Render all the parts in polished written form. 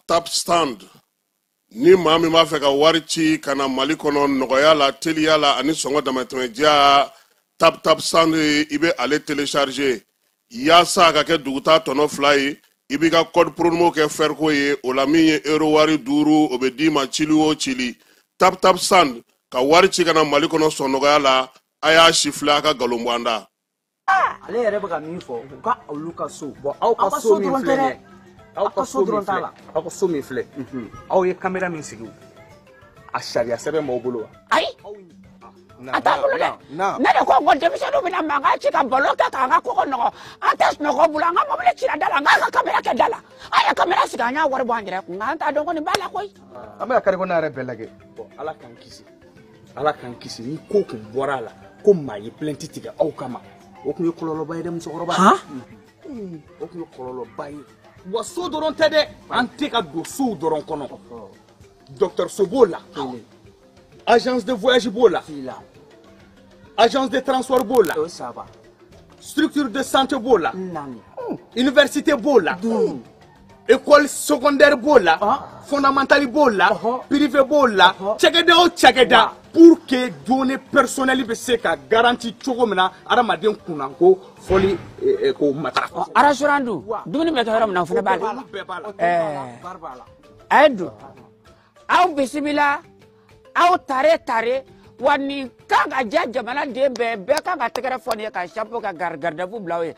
tap stand. Ni maa min b'a fɛ ka wari ci ka na Mali kɔnɔ nɔgɔya la teliya la ani sɔngɔ damatɛmɛdiya tap stand i bɛ ale télécharger yaasa ka kɛ duguta tɔnɔ 2 ye i b'i ka code promo kɛ Ferko ye o la min ye euro wari 5 o bɛ d'i ma cili o cili tap stand ka wari ci ka na Mali kɔnɔ sɔn nɔgɔya la a y'a sifilɛ a ka galon bɔ an da. Ale yɛrɛ bɛ ka min fɔ u ka olu ka so bon aw ka so min filɛ nin ye aw ka so dɔrɔn t'a la aw ka so min filɛ aw ye caméra min sigi a sariya sɛbɛn b'aw bolo wa. ayi a t'a bolo dɛ ne de ko n ko denmisɛnninw bɛna mankan ci ka balo kɛ k'an ka kɔgɔ nɔgɔ an tɛ sunɔgɔ bolo an ka mobili cira da la an k'an ka caméra kɛ da la an ye caméra sigi an y'a wari bɔ an yɛrɛ kun nka an t'a dɔn ko nin b'a la koyi. an bɛka kari kɔnɔ yɛrɛ bɛɛ lajɛ bon ala k'an kisi ni ko kun bɔra a la ko maa ye plainte tigɛ aw kama o kun ye kɔlɔlɔba ye dɛ musokɔrɔba. o kun ye kɔlɔlɔba ye wa so dɔrɔn tɛ dɛ an tɛ ka don sow dɔrɔn kɔnɔ dɔgɔtɔrɔso b'o la agence de voyage b'o la agence de transport b'o la structure de santé b'o la université b'o la école secondaire b'o la fondamentale b'o la privé b'o la cakɛda o cakɛda pour que données personnelles bɛ se ka garantie cogo min na adamaden kunna ko fɔli ko matarafa. restaurant dun dumuni bɛ kɛ yɔrɔ min na o fana b'a la. a ye don aw bisimila aw tare wa nin kan ka diya jamanaden bɛɛ kan ka tɛgɛrɛ fɔ nin ye ka chapeau ka garde-à-vous bila aw ye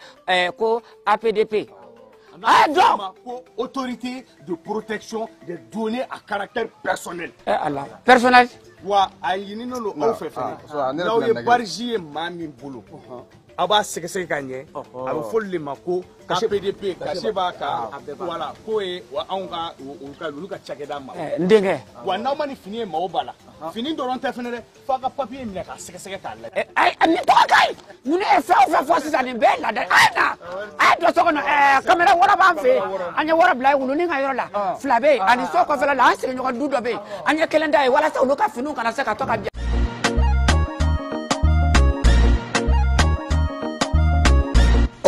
ko APDP. Autorité de protection des données à caractère personnel. Allah personnel. Wa a ɲini n'o aw fɛ fɛnɛ n'aw ye barji ye maa min bolo aw b'a sɛgɛsɛgɛ ka ɲɛ a bɛ fɔli de ma ko APDP kase b'a kan voilà k'o ye anw ka olu ka cakɛda ma. n denkɛ. wa n'aw ma ni fini ye maaw b'a la fini dɔrɔn tɛ fɛnɛ dɛ f'a ka papier minɛ k'a sɛgɛsɛgɛ k'a lajɛ. nin tɔgɔ ka ɲi ninnu ye fɛn o fɛn fɔ sisan nin bɛɛ ye laada a ye na a ye don so kɔnɔ caméra wɔɔrɔ b'an fɛ yen an ye wɔɔrɔ bila wulunin ka yɔrɔ la 2 bɛ yen ani so kɔfɛla la an sigiɲɔgɔn du dɔ bɛ yen an ye 1 da ye walasa olu ka finiw kana se ka to ka bila.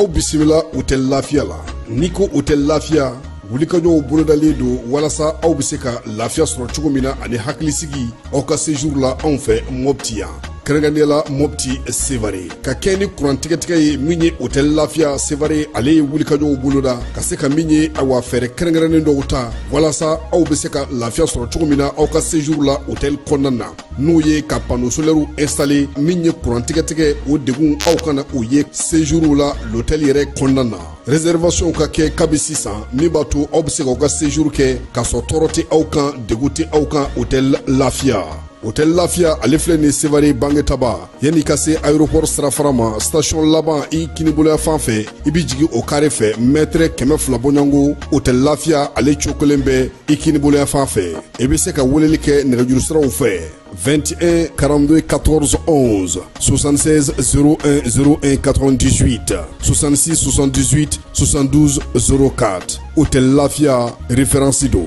aw bisimila u tɛ lafiya la n'i ko u tɛ lafiya wulikajɔw bolodalen don walasa aw bɛ se ka lafiya sɔrɔ cogo min na ani hakilisigi aw ka séjour la anw fɛ Mopti yan kɛrɛnkɛrɛnnenya la Mopti Sevare ka kɛ ni kurantigɛtigɛ ye min ye hôtel lafiya Sevare ale ye wulikajɔw boloda ka se ka min ye awa fɛɛrɛ kɛrɛnkɛrɛnnen dɔw ta walasa aw bɛ se ka lafiya sɔrɔ cogo min na aw ka séjour la hôtel kɔnɔna na n'o ye ka panneau solaire installé min ye kurantigɛtigɛ o degun aw kana o ye séjour la l'hôtel yɛrɛ kɔnɔna na réservation ka kɛ kabi sisan min b'a to aw bɛ se k'aw ka séjour kɛ k'a sɔrɔ tɔɔrɔ tɛ aw kan degun tɛ aw kan hôtel lafiya. Hôtel Lafiya ale filɛ nin Sevare Bangetaba yanni ka se aéroport sirafara ma station laban i kiniboloya fan fɛ i bi jigin o carré fɛ mètre 200 bɔɲɔngo Hôtel Lafiya ale cokolen bɛ i kiniboloya fan fɛ i bɛ se ka weleli kɛ nɛgɛjuru siraw fɛ 21 42 14 11 76 01 01 98 66 78 72 04 Hôtel Lafiya référence do.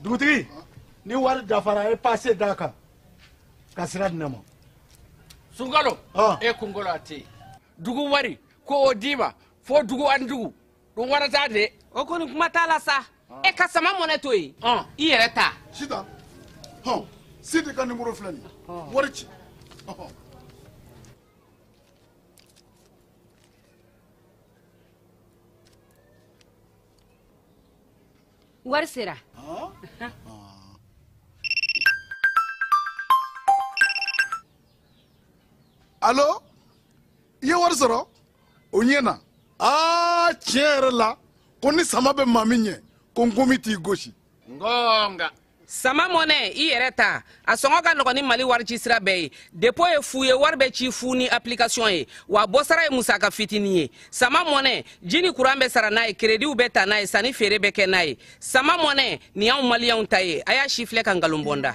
Dugutigi ni wari dafara e passé da kan ka sira di ne ma. Sunkalo e kunkolo ate dugu wari ko o dima fo dugu an dugu ɗum warata de o koni kuma t'a la sa e ka sama mɔnɛ to yen i yɛrɛ ta Sita Sidi ka numéro filɛ nin wari ci wari sera Allo i ye wari sɔrɔ o ɲɛna tiɲɛ yɛrɛ la ko ni sama bɛ maa min ɲɛ ko nkomi t'i gosi ngonga sama mɔnɛ i yɛrɛ ta a sɔngɔ ka nɔgɔn ni Mali wari ci sira bɛɛ ye dépôt ye fu ye wari bɛ ci fu ni application ye wa bɔ sara ye musaka fitinin ye sama mɔnɛ ji ni courant bɛ sara n'a ye crédit bɛ ta n'a ye sanni feere bɛ kɛ n'a ye sama mɔnɛ nin y'anw maliyɛnw ta ye a y'a si filɛ ka nkalon bɔ n da.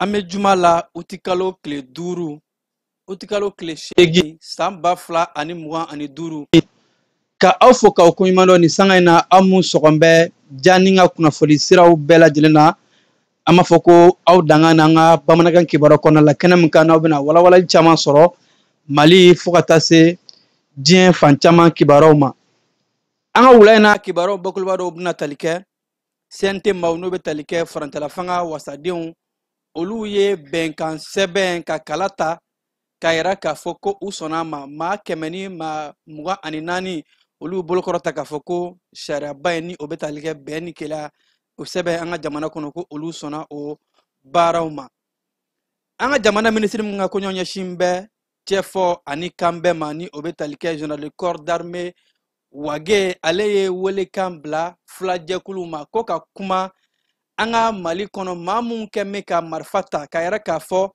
Ame juma la utikalo kile duru utikalo kile shegi samba fla ani mugan ani duru ka aw fo ka ko ɲuman ni sanga ina amu sɔgɔnbɛ janinga kunnafoni siraw bɛɛ lajɛlen na an b'a fɔ ko aw danga n'an ka bamanankan kibaru kɔnɔna la kɛnɛ min kan n'aw bɛna walawalali caman sɔrɔ mali fo ka taa se diɲɛ fan caman kibaruw ma an ka wula in na kibaruw bakuruba dɔw bɛna tali kɛ CNT maaw n'o bɛ tali kɛ farantala fanga wasadenw olu ye bɛnkan sɛbɛn ka kala ta ka yira k'a fɔ ko u sɔnna ma maa 100 ni maa 24 olu bolokɔrɔta k'a fɔ ko sariyaba ye ni o bɛ tali kɛ bɛn ni kɛlɛ o sɛbɛn an ka jamana kɔnɔ ko olu sɔnna o baaraw ma an ka jamana minisiri min ka kɔɲɔ ɲɛsin bɛ cɛfɔ ani kan bɛɛ ma ni o bɛ tali kɛ général de corps d'armée wage ale ye welekan bila filajɛkulu ma ko ka kuma an ka mali kɔnɔ maa mun kɛ mɛ ka marifa ta ka yɛrɛ k'a fɔ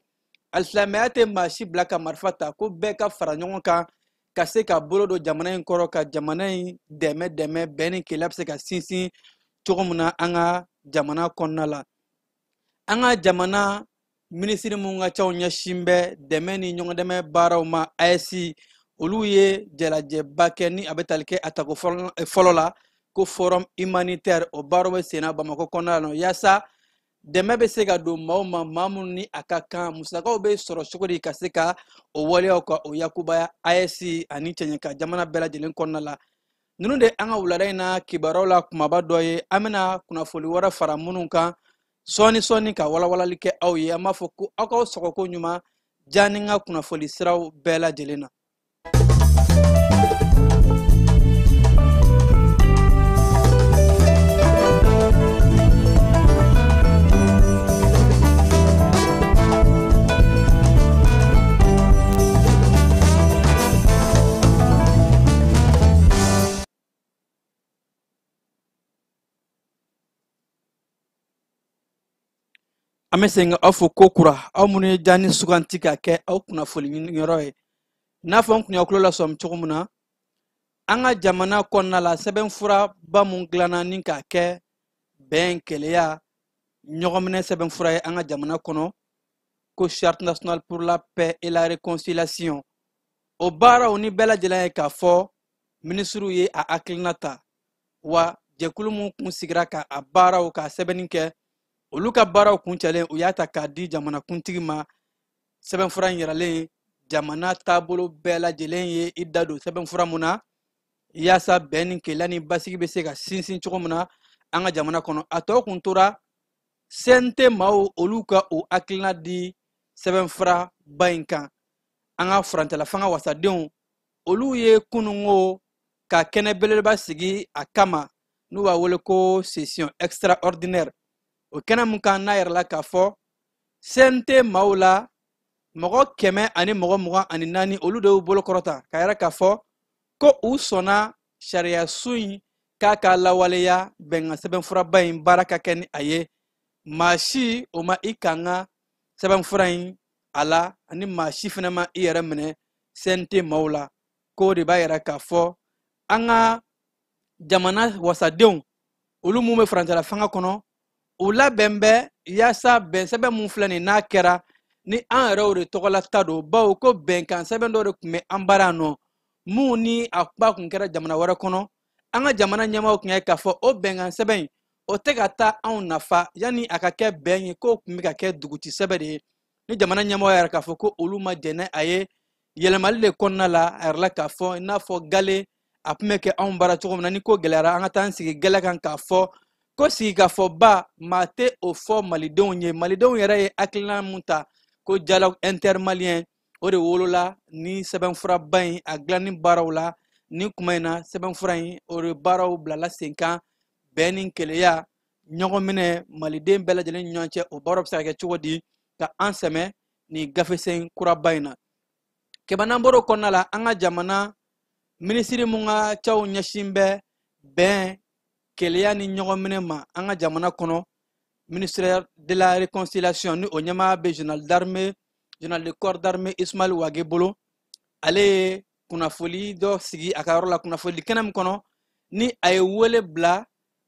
alisilamɛya tɛ maa si bila ka marifa ta ko bɛɛ ka fara ɲɔgɔn kan ka se ka bolo don jamana in kɔrɔ ka jamana in dɛmɛ bɛn ni kɛlɛ bɛ se ka sinsin cogo min na an ka jamana kɔnɔna la an ka jamana minisiri mun ka caw ɲɛsin bɛ dɛmɛ ni ɲɔgɔn dɛmɛ baaraw ma AES olu ye jalajɛba kɛ ni a bɛ tali kɛ a tako fɔlɔ la ko forum humanitaire o baaraw bɛ senna Bamako kɔnɔna la yaasa dɛmɛ bɛ se ka don maaw ma maa minnu ni a ka kan musakaw bɛ sɔrɔ cogo di ka se ka o waleyaw ka o yakubaya AES ani cɛɲɛ jamana bɛɛ lajɛlen kɔnɔna la ninnu de an ka wulada in na kibaruw la kumaba dɔ ye an bɛna kunnafoni wɛrɛ fara minnu kan sɔɔni ka walawalali kɛ aw ye an b'a fɔ ko aw k'aw sɔgɔko ɲuman jani n ka kunnafoni siraw bɛɛ lajɛlen na an bɛ segin aw fo ko kura aw minnu ye jani suganti ka kɛ aw kunnafoni ɲiniyɔrɔ ye n'a fɔ n kun y'aw tulo lasɔmi cogo min na an ka jamana kɔnɔna la sɛbɛnfuraba mun dilanna ni k'a kɛ bɛn kɛlɛya ɲɔgɔnminɛ sɛbɛnfura ye an ka jamana kɔnɔ ko charte nationale pour la paix et la réconciliation o baaraw ni bɛɛ lajɛlen ye k'a fɔ minisiriw ye a hakilina ta wa jɛkulu mun kun sigira ka a baaraw ka sɛbɛnni kɛ olu ka baaraw kuncɛlen u y'a ta k'a di jamanakuntigi ma sɛbɛnfura in yiralen jamana taabolo bɛɛ lajɛlen ye i da don sɛbɛnfura mun na yaasa bɛn ni kɛlɛ ni basigi bɛ se ka sinsin cogo min na an ka jamana kɔnɔ a tɔ kun tora CNT maaw olu ka o hakilina di sɛbɛnfura ba in kan an ka farantala fanga wasadenw olu ye kunungo ka kɛnɛ belebeleba sigi a kama n'u b'a wele ko session extraordinaire o kɛnɛ mun kan n'a yɛrɛ la k'a fɔ CNT maaw la mɔgɔ 100 ani mɔgɔ 24 olu de y'u bolo kɔrɔta ka yɛrɛ k'a fɔ ko u sɔnna sariya su in k'a ka lawaleya bɛnkan sɛbɛnfuraba in baara ka kɛ ni a ye maa si o ma i kanga sɛbɛnfura in a la ani maa si fana ma i yɛrɛ minɛ CNT maaw la k'o de b'a yɛrɛ k'a fɔ an ka jamana wasadenw olu mun bɛ farantala fanga kɔnɔ u labɛn bɛ yaasa bɛn sɛbɛn mun filɛ nin n'a kɛra ni an yɛrɛw de tɔgɔla ta don bawo ko bɛnkan sɛbɛn dɔ de tun bɛ an baara yan nɔ mun ni a kuma kun kɛra jamana wɛrɛ kɔnɔ an ka jamana ɲɛmaaw tun ye k'a fɔ o bɛnkan sɛbɛn in o tɛ ka taa anw nafa yanni a ka kɛ bɛn ye k'o tun bɛ ka kɛ duguti sɛbɛn de ye ni jamana ɲɛmaaw yɛrɛ k'a fɔ ko olu ma jɛnɛ a ye yɛlɛmali de kɔnɔna la a yɛrɛ la k'a fɔ i n'a fɔ gale a tun bɛ kɛ anw bara cogo min na ni ko gɛlɛyara an ka taa an sigi gɛlɛ kan k'a fɔ ko sigikafɔba maa tɛ o fɔ malidenw ye malidenw yɛrɛ ye hakilina mun ta ko dialogue intermalien o de wolola ni sɛbɛnfuraba in a dilanni baaraw la ni kuma in na sɛbɛnfura in o de baaraw bilala sen kan bɛn ni kɛlɛya ɲɔgɔn minɛ maliden bɛɛ lajɛlen ni ɲɔgɔn cɛ o baaraw bɛ se ka kɛ cogo di ka an sɛmɛ ni gafesen kuraba in na kɛbanan bɔr'o kɔnɔna la an ka jamana minisiri mun ka caw ɲɛsin bɛ bɛn kɛlɛya ni ɲɔgɔn minɛ ma an ka jamana kɔnɔ ministère de la réconciliation ni o ɲɛmaa bɛ général de corps d'armée Ismail Wage bolo ale ye kunnafoni dɔ sigi a ka yɔrɔ la kunnafoni kɛnɛ min kɔnɔ ni a ye wele bila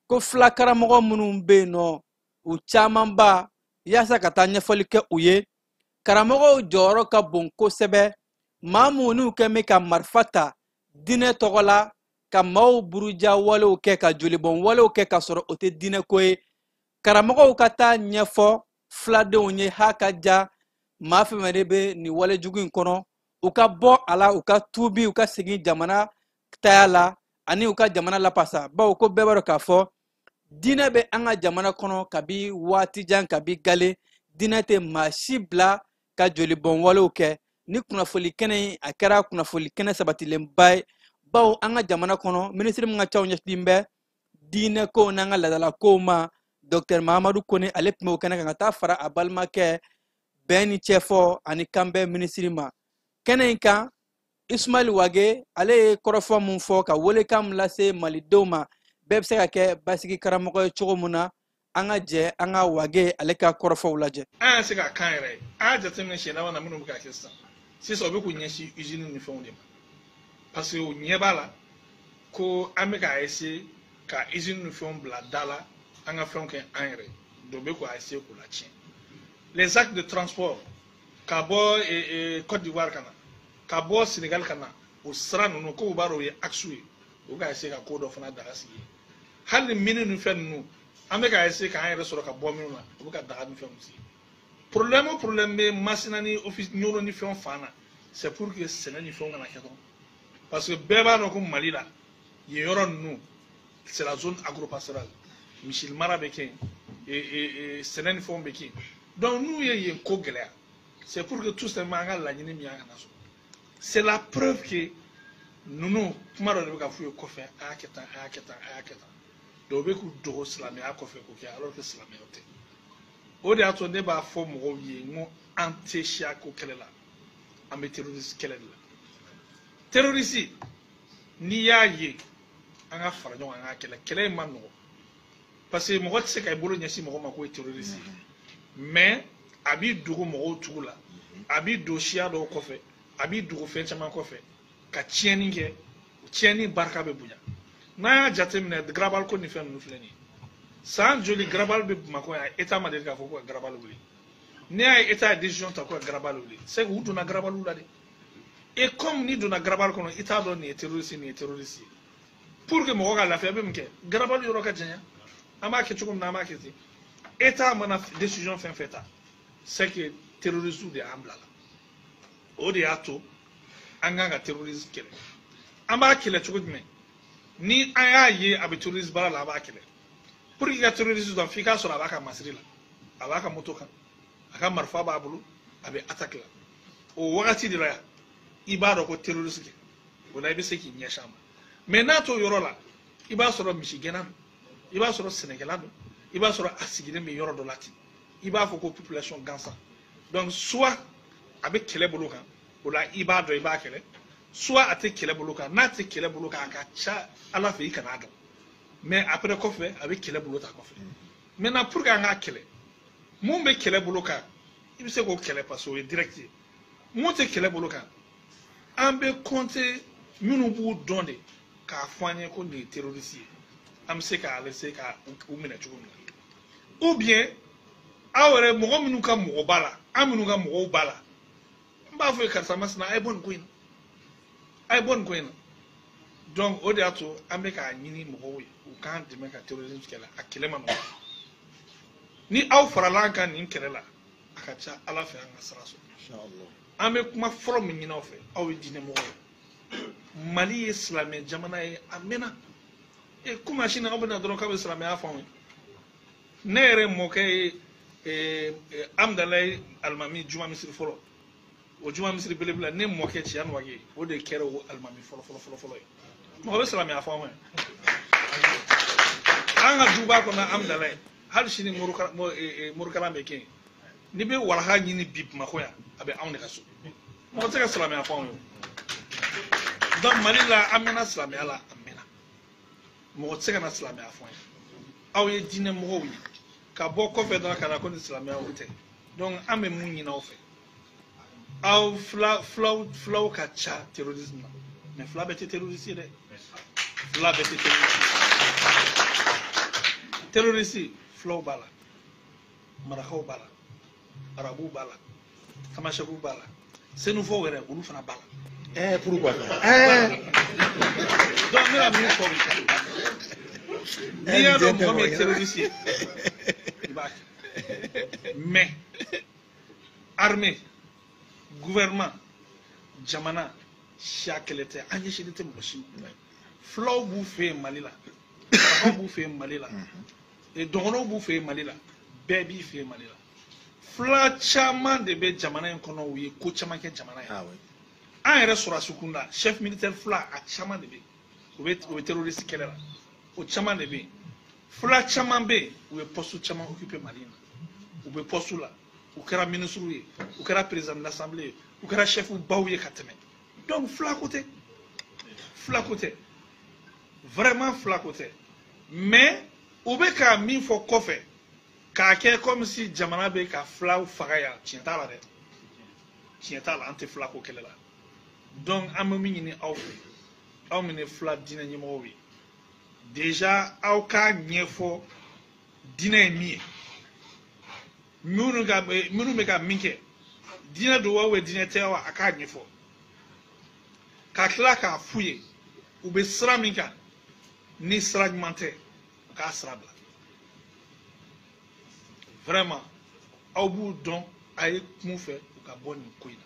ko filakaramɔgɔ minnu bɛ yen nɔ u camanba yaasa ka taa ɲɛfɔli kɛ u ye karamɔgɔw jɔyɔrɔ ka bon kosɛbɛ maa minnu kɛ bɛ ka marifa ta diinɛ tɔgɔ la ka maaw buruja walew kɛ ka jolibɔn walew kɛ ka sɔrɔ o tɛ diinɛ ko ye karamɔgɔw ka taa ɲɛfɔ filadenw ye ha ka ja maa fɛn de bɛ nin walejugu in kɔnɔ u ka bɔ a la u ka tuubi u ka segin jamana taya la ani u ka jamana lapasa bawo ko bɛɛ b'a dɔn k'a fɔ diinɛ bɛ an ka jamana kɔnɔ kabi waati jan kabi gale diinɛ tɛ maa si bila ka jolibɔn walew kɛ ni kunnafoli kɛnɛ in a kɛra kunnafoli kɛnɛ sabatilenba ye bawo an ka jamana kɔnɔ minisiri min ka caw ɲɛsilen bɛ diinɛ kow n'an ka laadala kow ma dr mahamadu kone ale tun bɛ o kɛnɛ kan ka taa fara a balimakɛ bɛn ni cɛfɔ ani kanbɛn minisiri ma kɛnɛ in kan ismail wage ale ye kɔrɔfɔ mun fɔ ka welekan min lase malidenw ma bɛɛ bɛ se ka kɛ basigi karamɔgɔ ye cogo min na an ka jɛ an ka wage ale ka kɔrɔfɔw lajɛ an se ka kan yɛrɛ a jateminɛ siɲɛ laban na minnu bɛ ka kɛ sisan o bɛ k'u ɲɛsin usine ni fɛnw de ma parce que o ɲɛ b'a la ko an bɛ ka essayer ka usine ni fɛnw bila da la an ka fɛnw kɛ an yɛrɛ dɔ bɛ k'u essayer k'u la tiɲɛ les actes de transport ka bɔ Côte d'Ivoire ka na ka bɔ Sénégal ka na o sira ninnu ko u b'a dɔn o ye axe ye o ka essayer ka ko dɔ fana daga sigi hali ni mini ni fɛn ninnu an bɛ ka essayer k'an yɛrɛ sɔrɔ ka bɔ minnu na o bɛ ka daga ni fɛnw sigi problème o problème bɛ masina ni office ɲɔgɔn ni fɛnw fan na c'est pour que sɛnɛ ni fɛnw kana kɛ dɔrɔn parce que bɛɛ b'a dɔn ko Mali la yen yɔrɔ ninnu c'est la zone agropastorale misi mara bɛ kɛ yen sɛnɛ ni fɛnw bɛ kɛ yen donc n'u ye yen ko gɛlɛya c'est pour que tout simplement an ka laɲini min y'an kana sɔrɔ c'est la preuve que ninnu kuma dɔ de bɛ ka f'u ye kɔfɛ a y'a kɛ tan a y'a kɛ tan a y'a kɛ tan dɔw bɛ k'u dogo silamɛya kɔfɛ k'o kɛ alors que silamɛya tɛ o de y'a to ne b'a fɔ mɔgɔw ye n ko an tɛ siya ko kɛlɛ la an bɛ terroriste kɛlɛ de la terroriste n'i y'a ye an ka fara ɲɔgɔn kan an ka kɛlɛ in ma nɔgɔ parce que mɔgɔ tɛ se ka i bolo ɲɛsin mɔgɔ ma k'o ye terroriste mais a b'i dogo mɔgɔw tugu la a b'i don siya dɔw kɔfɛ a b'i dogo fɛn caman kɔfɛ ka tiɲɛni kɛ tiɲɛni barika bɛ bonya n'a y'a jateminɛ garabali ko ni fɛn ninnu filɛ nin ye san joli garabali bɛ Bamakɔ yan état ma deli k'a fɔ ko ka garabali wuli n'i y'a ye état ye décision ta ko ka garabali wuli c'est que u donna garabaliw la de et comme n'i donna garabali kɔnɔ i t'a dɔn nin ye terroriste nin ye terroriste ye pour que mɔgɔ ka lafiya bɛ min kɛ garabali yɔrɔ ka janya an b'a kɛ cogo min na an b'a kɛ ten état mana décision fɛn fɛn ta c'est que terroriste de y'an bila la o de y'a to an kan ka terroriste kɛlɛ an b'a kɛlɛ cogo jumɛn ni an y'a ye a bɛ terroriste baara la a b'a kɛlɛ pour que i ka terroriste dɔn f'i k'a sɔrɔ a b'a ka masiri la a b'a ka moto kan a ka marifa b'a bolo a bɛ attaque la o wagati de la yan i b'a dɔn ko terroriste kɛ o la i bɛ se k'i ɲɛsin a ma mais n'a t'o yɔrɔ la i b'a sɔrɔ misigɛnna don i b'a sɔrɔ sɛnɛkɛla don i b'a sɔrɔ a sigilen bɛ yɔrɔ dɔ la ten i b'a fɔ ko population gansan donc soit a bɛ kɛlɛ bolo kan o la i b'a dɔn i b'a kɛlɛ soit a tɛ kɛlɛ bolo kan n'a tɛ kɛlɛ bolo kan a ka ca ala fɛ i kan'a dɔn mais après kɔfɛ a bɛ kɛlɛ bolo ta kɔfɛ maintenant pour que an k'a kɛlɛ mun bɛ kɛlɛ bolo kan i bɛ se k'o kɛlɛ parce que o ye direct ye mun tɛ kɛlɛ bolo kan an bɛ compter minnu b'u dɔn de k'a fɔ an ye ko nin ye terroriste ye an bɛ se k'a laisser ka u minɛ cogo min na ou bien aw yɛrɛ mɔgɔ minnu ka mɔgɔ b'a la an minnu ka mɔgɔw b'a la n b'a fɔ ye karisa masina a ye bɔ nin ko in na a ye bɔ nin ko in na donc o de y'a to an bɛ k'a ɲini mɔgɔw ye u k'an dɛmɛ ka terrorisme kɛlɛ a kɛlɛ ma nɔgɔ ni aw farala an kan nin kɛlɛ la a ka ca ala fɛ an ka sira sɔrɔ an bɛ kuma fɔlɔ min ɲini aw fɛ aw ye diinɛ mɔgɔ ye mali ye silamɛ jamana ye a mɛnna komi a sini aw bɛ na dɔrɔn k'a bɛ silamɛya fɔ anw ye ne yɛrɛ mɔkɛ ye amudalayi alimami juma misiri fɔlɔ o juma misiri belebele ne mɔkɛ Tiyani Wage o de kɛra o alimami fɔlɔ ye mɔgɔ bɛ silamɛya fɔ anw ye an ka duba kɔnɔ amudalayi hali sini morikalan bɛ kɛ yen n'i bɛ walaha ɲini bi Bamakɔ yan a bɛ anw de ka so mɔgɔ tɛ se ka silamɛya fɔ anw ye donc Mali la an mɛnna silamɛya la an mɛnna mɔgɔ tɛ se ka na silamɛya fɔ an ye aw ye diinɛ mɔgɔw ye ka bɔ kɔfɛ dɔrɔn ka na ko ni silamɛya o tɛ donc an bɛ mun ɲini aw fɛ aw filaw ka ca terrorisme na mais fila bɛɛ tɛ terroriste ye dɛ fila bɛɛ tɛ terroriste filaw b'a la marakaw b'a la arabu b'a la tamasheku b'a la senufo wɛrɛ olu fana b'a la. Pourquoi? donc ne bɛ min fɔ n'i y'a dɔn mɔgɔ min ye terroriste ye i b'a kɛ mais armée gouvernement jamana siya kɛlɛ tɛ an ɲɛsinnen tɛ mɔgɔ si ma fulaw b'u fɛ yen Mali la arabaw b'u fɛ yen Mali la dɔgɔnɔw b'u fɛ yen Mali la bɛɛ b'i fɛ yen Mali la fula caman de bɛ jamana in kɔnɔ u ye ko caman kɛ jamana in an yɛrɛ sɔrɔdasi kunda chef militaire fula a caman de bɛ yen u bɛ terroriste kɛlɛ la o caman de bɛ yen fula caman bɛ yen u ye poste caman occupé Mali in na u bɛ poste la u kɛra ministre ye u kɛra président de l'assemblée ye u kɛra chef baw ye ka tɛmɛ donc fulako tɛ vraiment fulako tɛ mais u bɛ ka min fɔ kɔfɛ k'a kɛ comme si jamana bɛ ka fulaw faga yan tiɲɛ t'a la dɛ tiɲɛ t'a la an tɛ fulako kɛlɛ la donc an bɛ min ɲini aw fɛ aw min ye fula diinɛ ɲɛmɔgɔw ye déjà aw k'a ɲɛfɔ diinɛ ye min ye minnu bɛ ka min kɛ diinɛ don wa diinɛ tɛ wa a k'a ɲɛfɔ ka tila k'a f'u ye u bɛ sira min kan ni sira ɲuman tɛ u k'a sira bila vraiment aw b'u dɔn a ye kun fɛ u ka bɔ nin ko in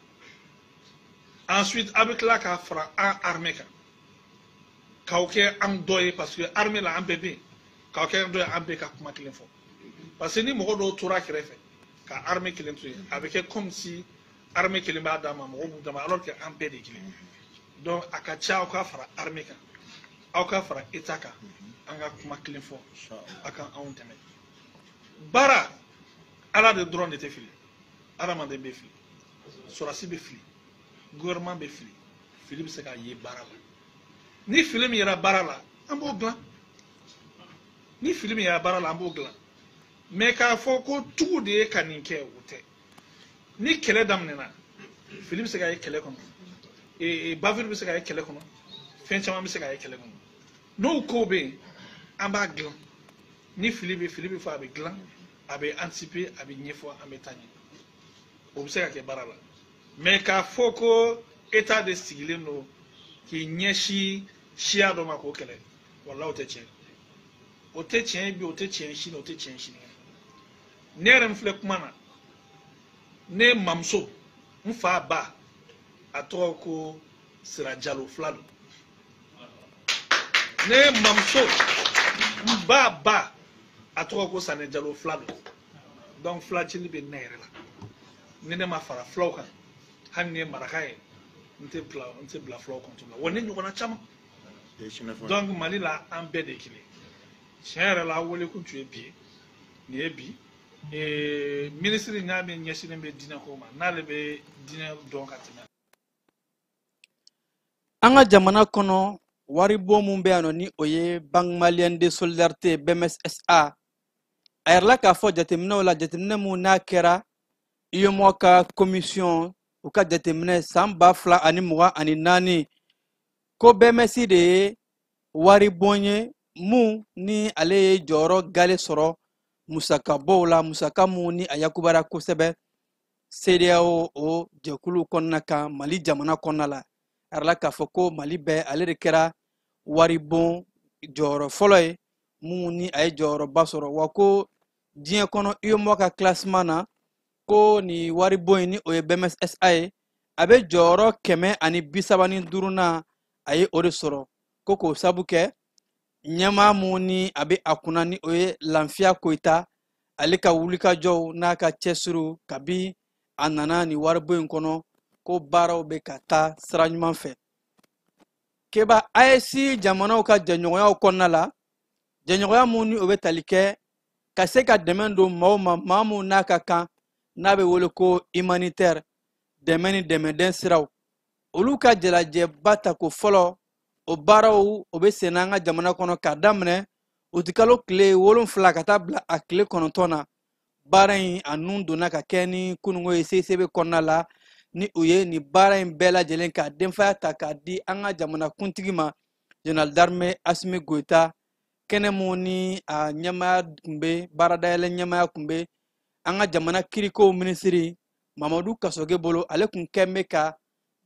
na ensuite a bɛ tila k'a fara an armée kan k'aw kɛ an dɔ ye parce que armée la an bɛɛ bɛ yen k'aw kɛ an dɔ ye an bɛɛ ka kuma kelen fɔ parce que ni mɔgɔ dɔw tora kɛrɛfɛ ka armée kelen to yen a bɛ kɛ comme si armée kelen b'a d'a ma mɔgɔw b'u dama alors que an bɛɛ de ye kelen donc a ka ca aw ka fara armée kan aw ka fara état kan an ka kuma kelen fɔ a ka anw dɛmɛ baara ala de dɔrɔn de tɛ fili adamaden bɛ fili sɔrɔdasi bɛ fili gouvernement bɛ fili fili bɛ se ka ye baara la ni fili min yera baara la an b'o dilan ni fili min yera baara la an b'o dilan mais k'a fɔ ko tugu de ye ka nin kɛ o tɛ ni kɛlɛ daminɛna fili bɛ se ka ye kɛlɛ kɔnɔ bavure bɛ se ka ye kɛlɛ kɔnɔ fɛn caman bɛ se ka ye kɛlɛ kɔnɔ n'o ko bɛ yen an b'a dilan ni fili bɛ fɔ a bɛ dilan a bɛ anticiper a bɛ ɲɛfɔ an bɛ taa ɲɛ o bɛ se ka kɛ baara la mais k'a fɔ ko état de sigilen don k'i ɲɛsin siya dɔ ma k'o kɛlɛ walahi o tɛ tiɲɛ o tɛ tiɲɛ bi o tɛ tiɲɛ sini o tɛ tiɲɛ sini ne yɛrɛ min filɛ kuma na ne mamuso n fa ba a tɔgɔ ko Sira Jalo fila don ne mamuso n ba a tɔgɔ ko Sanɛ Jalo fila don donc filacili bɛ ne yɛrɛ la ni ne ma fara filaw kan hali ni ye maraka ye n tɛ bila filaw kan tuguni wa ne ɲɔgɔnna caman donc Mali la an bɛɛ de ye kelen tiɲɛ yɛrɛ la wele kun tun ye bi ye nin ye bi minisiri n'a min ɲɛsinnen bɛ diinɛ ko ma n'ale bɛ diinɛ dɔn ka tɛmɛ. An ka jamana kɔnɔ waribɔ mun bɛ yan nɔ ni o ye Banque Malienne de Solidarité BMSSA a yɛrɛ la k'a fɔ jateminɛw la jateminɛ mun n'a kɛra UEMOA ka commission u ka jateminɛ san 2024 ko BMS de ye waribɔ ye mun ni ale ye jɔyɔrɔ gale sɔrɔ musakabɔw la musaka mun ni a yakubara kosɛbɛ CEDEAO o jɛkulu kɔnɔna kan Mali jamana kɔnɔna la a yɛrɛ la k'a fɔ ko Mali bɛɛ ale de kɛra waribon jɔyɔrɔ fɔlɔ ye mun ni a ye jɔyɔrɔba sɔrɔ wa ko diɲɛ kɔnɔ UEMOA ka classement na ko ni waribon ni o ye BMSSA ye a bɛ jɔyɔrɔ 135 na a ye o de sɔrɔ ko k'o sabu kɛ ɲɛmaa mun ni a bɛ a kunna ni o ye Lafiya Koyita ale ka wulikajɔw n'a ka cɛsiriw kabi a nana ni waribon in kɔnɔ ko baaraw bɛ ka taa sira ɲuman fɛ keba AES jamanaw ka jɛɲɔgɔnyaw kɔnɔna la jɛɲɔgɔnya mun ni o bɛ tali kɛ ka se ka dɛmɛ don maaw ma maa mun n'a ka kan n'a bɛ wele ko humanitaire dɛmɛ ni dɛmɛden siraw olu ka jalajɛba ta ko fɔlɔ o baaraw o bɛ sen n'an ka jamana kɔnɔ k'a daminɛ o ti kalo tile 7 ka taa bila a tile 9 na baara in a nun donna ka kɛ ni kunungo ye CCB kɔnɔna la ni o ye nin baara in bɛɛ lajɛlen ka denfaya ta k'a di an ka jamana kuntigi ma Général d'armée Assimi Goïta kɛnɛ mun ni a ɲɛmaya tun bɛ baara dayɛlɛ ɲɛmaya tun bɛ anga jamana kiriko ministry Mamadou Kassoge bolo ale kun kemme ka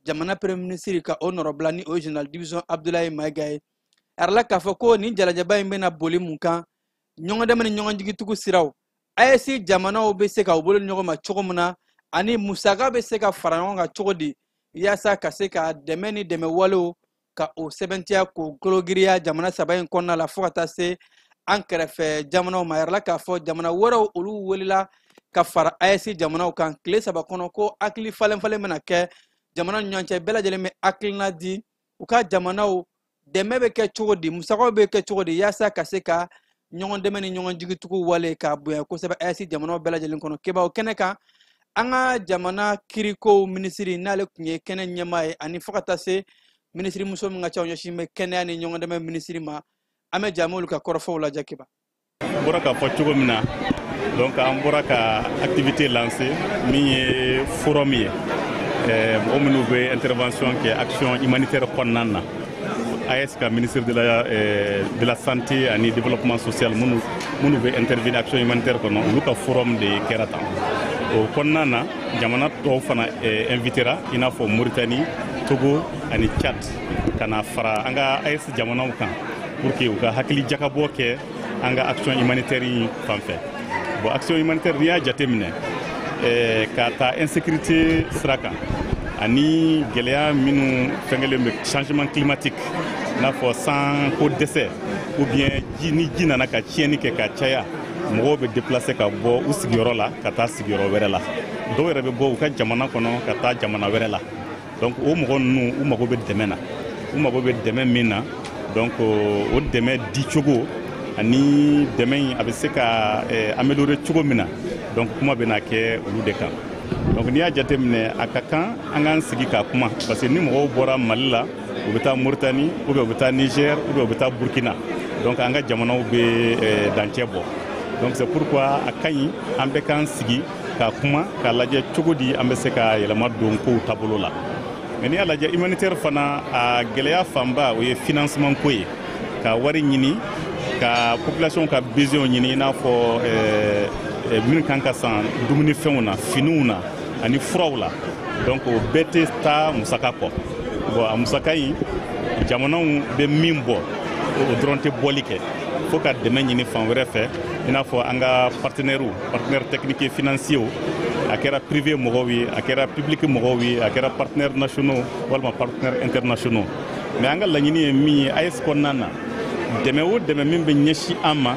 jamana premier ministre ka honorable ni original division Abdoulaye Magaye arla ka foko ni jalajaba imena boli munkan nyonga demani nyonga jigitugu siraw ayesi jamana obe se ka bolo nyonga ma chogomuna ani musaka be se ka faranonga chogodi yasa ka se ka demeni deme walo ka o 70 ko glogiriya jamana sabayin konna la fokata se ankerefe jamana o mayarla ka fo jamana woro olu welila ka fara ayesi jamana kan kle sabakono ko akli falen mena ke jamana nyanche bela jele me aklina di uka jamana o deme be ke chogodi musaka be ke chogodi yasa ka se ka nyongon demeni nyongon jigitugu wale ka buya ko seba ayesi jamana bela jele kono keba o keneka anga jamana kiriko ministry nale kunye kene nyamae ani fokata se ministry muso nga chaw nyoshime kene ani nyongo deme ministry ma ame jamolu ka korofo la jakiba boraka fo chugo mina donc am boraka activité lancée mi forum ye o minu intervention qui action humanitaire konnana ASK ministre de la santé et développement social munu be intervenir action humanitaire kono luka forum de Keratan o konnana jamana to fana invitera ina fo Mauritanie Togo ani Tchad kana fara anga AS jamana kan pour que uka hakili jakabo ke anga action humanitaire fanfe bo action humanitaire ya jatemine kata insécurité sraka ani gelea minu fengele changement climatique na fo sans ko décès ou bien ni jina na ka tieni ke ka chaya mo be déplacer ka bo usigiro la kata sigiro were la do rebe bo ka jamana kono kata jamana were la donc o mo nu o mo be demena o mo be demen mina donc o deme di chogo ani deme abeseka améliorer chogo mina donc kuma be na ke olu de kan donc ni a jatemne akakan angan sigi ka kuma parce que ni mo bora Malila ou beta Mauritanie ou beta Niger ou beta Burkina donc anga jamana be dans Tchebo donc c'est pourquoi akayi ambe kan sigi ka kuma ka laje chogodi ambe seka yelama don ko tabolo la mais ni alaje humanitaire fana a geleya famba o financement koye ka wari nyini ka population ka besoin nyini na fo min kanka san dumuni fenuna finuna ani frawla donc o bete sta musaka ko bo a musaka yi jamana be mimbo o dronte bolike faut ka de nyini fan were fe ina fo anga partenaire technique et financier akera privé mogowi akera public mogowi akera partenaires nationaux wala partenaires internationaux mais anga la nyini mi AS konana demewo deme mimbe nyeshi ama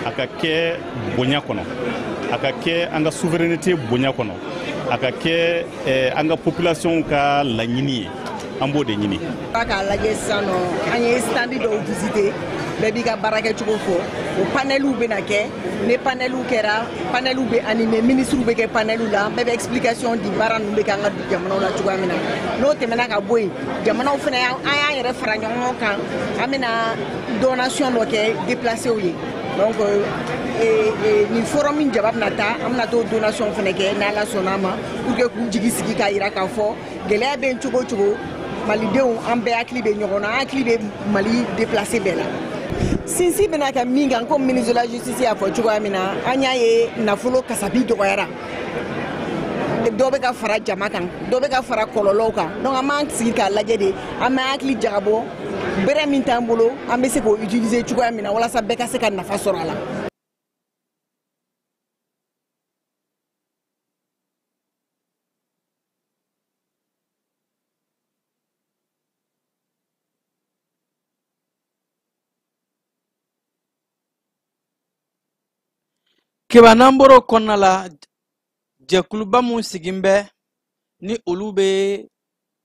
akake bonya kono akake anga souveraineté bonya kono akake anga population ka la nyini ambo de nyini aka la yesano anye standi do visiter bebi ka barake chuko fo o panelu be na ke ne panelu kera panelu be animé ministre be ke panelu la bebe explication di baran be ka ngadu jamana la chuko amina no temena ka boy jamana fene aya yere franyo kan amina donation do ke déplacer oyi donc ni forum min jabab nata amna to donation fene ke na la sonama pour que ku jigi sigi ka ira ka fo gele be chuko chuko malidenw an bɛɛ hakili bɛ ɲɔgɔn na an hakili bɛ Mali déplacé bɛɛ la sinsi bɛna ka min kan comme ministre de la justice y'a fɔ cogoya min na an y'a ye nafolo kasabi dɔgɔyara dɔ bɛ ka fara jama kan dɔ bɛ ka fara kɔlɔlɔw kan donc an b'an sigi k'a lajɛ de an bɛ hakili jagabɔ bɛrɛ min t'an bolo an bɛ se k'o utiliser cogoya min na walasa bɛɛ ka se ka nafa sɔrɔ a la. Keba namboro konna la jekuluba mun sigimbe ni olu be